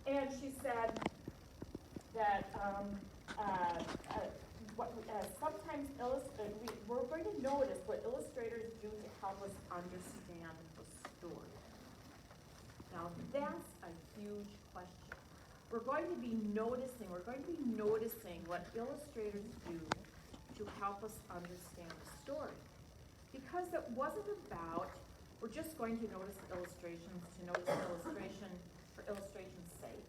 And she said that sometimes we're going to notice what illustrators do to help us understand the story. Now that's a huge question. We're going to be noticing what illustrators do to help us understand the story. Because it wasn't about, we're just going to notice illustrations to notice illustration for illustration's sake,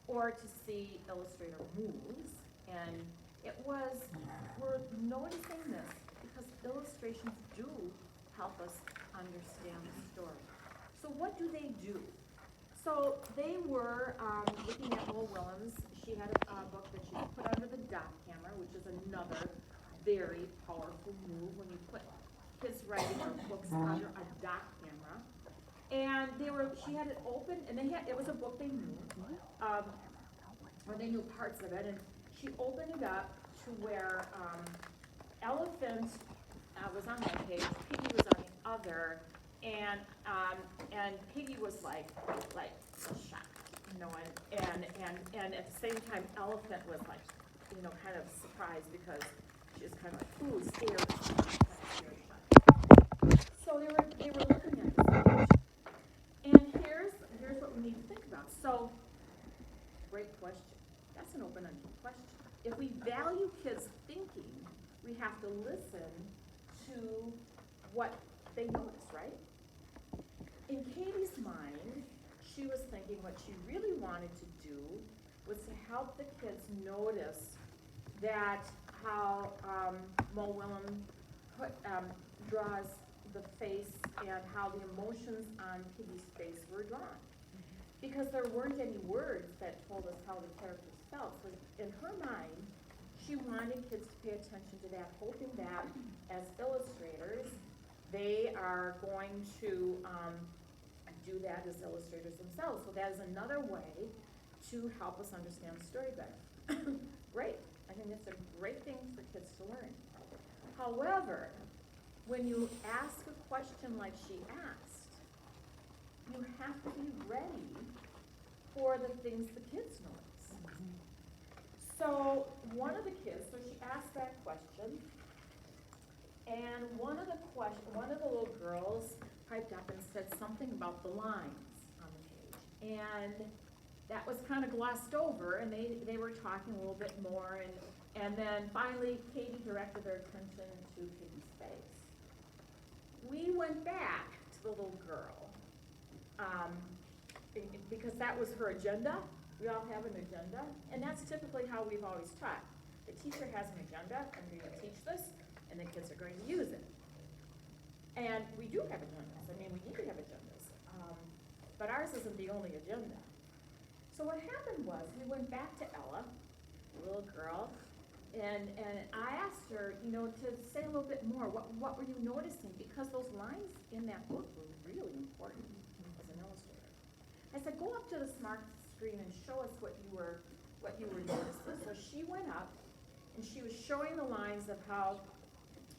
or to see illustrator moves, and it was, we're noticing this because illustrations do help us understand the story. So what do they do? So they were looking at Mo Willems. She had a book that she put under the dot camera, which is another very powerful move when you put kids writing or books under a dot camera. And she had it open, and it was a book they knew, or they knew parts of it, and she opened it up to where Elephant was on one page, Piggy was on the other, and Piggy was like shocked, and at the same time, Elephant was like, kind of surprised because she was kind of like, ooh, scared, So they were looking at this page, and here's what we need to think about. So, great question. That's an open-ended question. If we value kids' thinking, we have to listen to what they notice, right? In Katie's mind, she was thinking what she really wanted to do was to help the kids notice that how Mo Willem draws the face and how the emotions on Piggy's face were drawn. Because there weren't any words that told us how the characters felt. So in her mind, she wanted kids to pay attention to that, hoping that as illustrators, they are going to do that as illustrators themselves. So that is another way to help us understand the story better. Great. I think it's a great thing for kids to learn. However, when you ask a question like she asked, you have to be ready for the things the kids notice. So one of the kids, so she asked that question, and one of the little girls piped up and said something about the lines on the page. And that was kind of glossed over, and they were talking a little bit more, and then finally Katie directed their attention to Piggy's face. We went back to the little girl, because that was her agenda. We all have an agenda, and that's typically how we've always taught. The teacher has an agenda, I'm going to teach this, and the kids are going to use it. And we do have agendas. I mean, we need to have agendas. But ours isn't the only agenda. So what happened was, we went back to Ella, the little girl, and I asked her, to say a little bit more. What were you noticing? Because those lines in that book were really important as an illustrator. I said, go up to the smart screen and show us what you were noticing. So she went up, and she was showing the lines of how,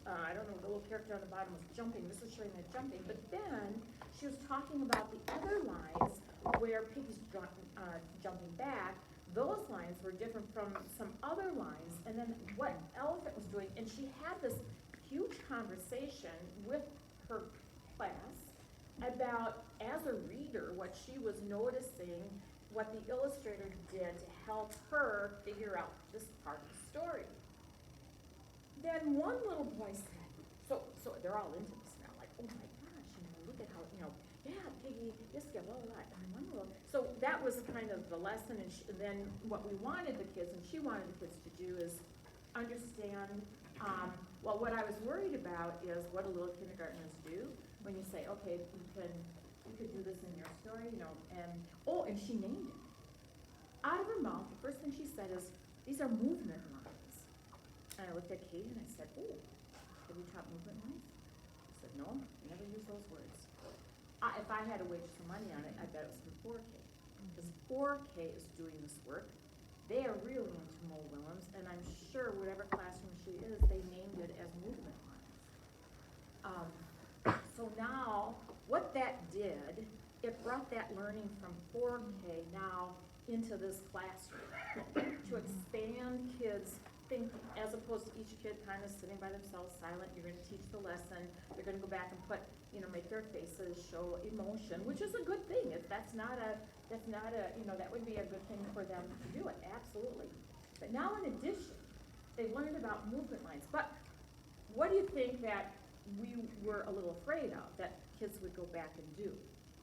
I don't know, the little character on the bottom was jumping. This was showing that jumping. But then she was talking about the other lines where Piggy's jumping back. Those lines were different from some other lines. And then what Elephant was doing, and she had this huge conversation with her class about, as a reader, what she was noticing, what the illustrator did to help her figure out this part of the story. Then one little boy said, so they're all into this now, like, oh my gosh, look at how, yeah, Piggy, this guy, blah, blah, blah. So that was kind of the lesson, and then what we wanted the kids, and she wanted the kids to do is understand, well, what I was worried about is what do little kindergartners do when you say, okay, you could do this in your story, and she named it. Out of her mouth, the first thing she said is, these are movement lines. And I looked at Katie and I said, oh, have you taught movement lines? She said, no, I never use those words. If I had to wager some money on it, I bet it was for 4K. Because 4K is doing this work. They are really into Mo Willems, and I'm sure whatever classroom she is, they named it as movement lines. So now, what that did it brought that learning from 4K now into this classroom to expand kids' thinking, as opposed to each kid kind of sitting by themselves silent. You're going to teach the lesson. They're going to go back and put, make their faces show emotion, which is a good thing. That's not a, that would be a good thing for them to do it, absolutely. But now in addition, they learned about movement lines. But what do you think that we were a little afraid of, that kids would go back and do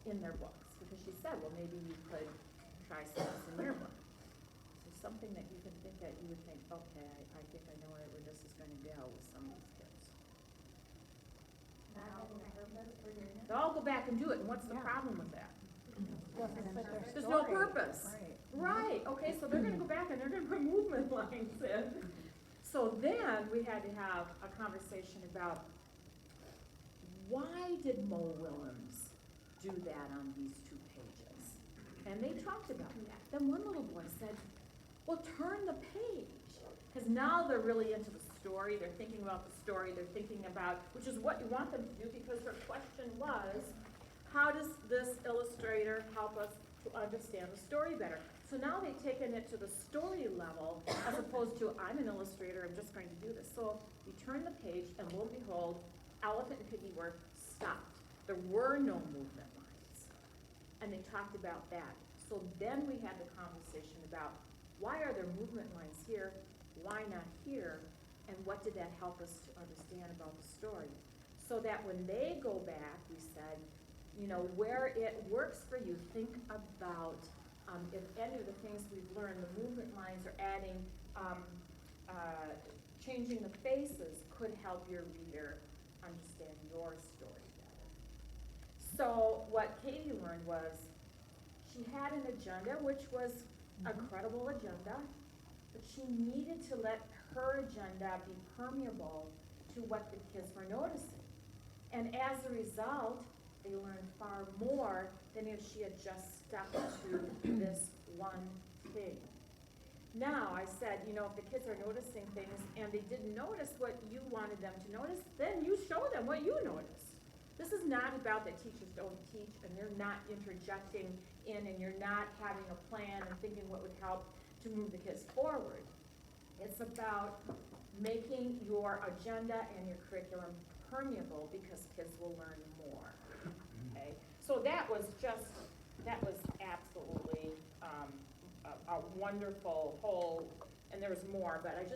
in their books? Because she said, well, maybe you could try some of this in your book. So something that you can think that you would think, okay, I think I know where this is going to go with some of these kids. They all go back and do it, and what's the problem with that? There's no purpose. Right, okay, so they're going to go back and they're going to put movement lines in. So then we had to have a conversation about, why did Mo Willems do that on these 2 pages? And they talked about that. Then one little boy said, well, turn the page. Because now they're really into the story. They're thinking about the story. They're thinking about, which is what you want them to do, because her question was, how does this illustrator help us to understand the story better? So now they've taken it to the story level, as opposed to, I'm an illustrator, I'm just going to do this. So you turn the page, and lo and behold, elephant and piggy were stopped. There were no movement lines. And they talked about that. So then we had the conversation about, why are there movement lines here? Why not here? And what did that help us to understand about the story? So that when they go back, we said, where it works for you, think about if any of the things we've learned, the movement lines are adding, changing the faces could help your reader understand your story better. So what Katie learned was, she had an agenda, which was a credible agenda, but she needed to let her agenda be permeable to what the kids were noticing. And as a result, they learned far more than if she had just stuck to this one thing. Now, I said, if the kids are noticing things and they didn't notice what you wanted them to notice, then you show them what you noticed. This is not about that teachers don't teach and they're not interjecting in and you're not having a plan and thinking what would help to move the kids forward. It's about making your agenda and your curriculum permeable, because kids will learn more. Okay, so that was absolutely a wonderful whole, and there was more, but I just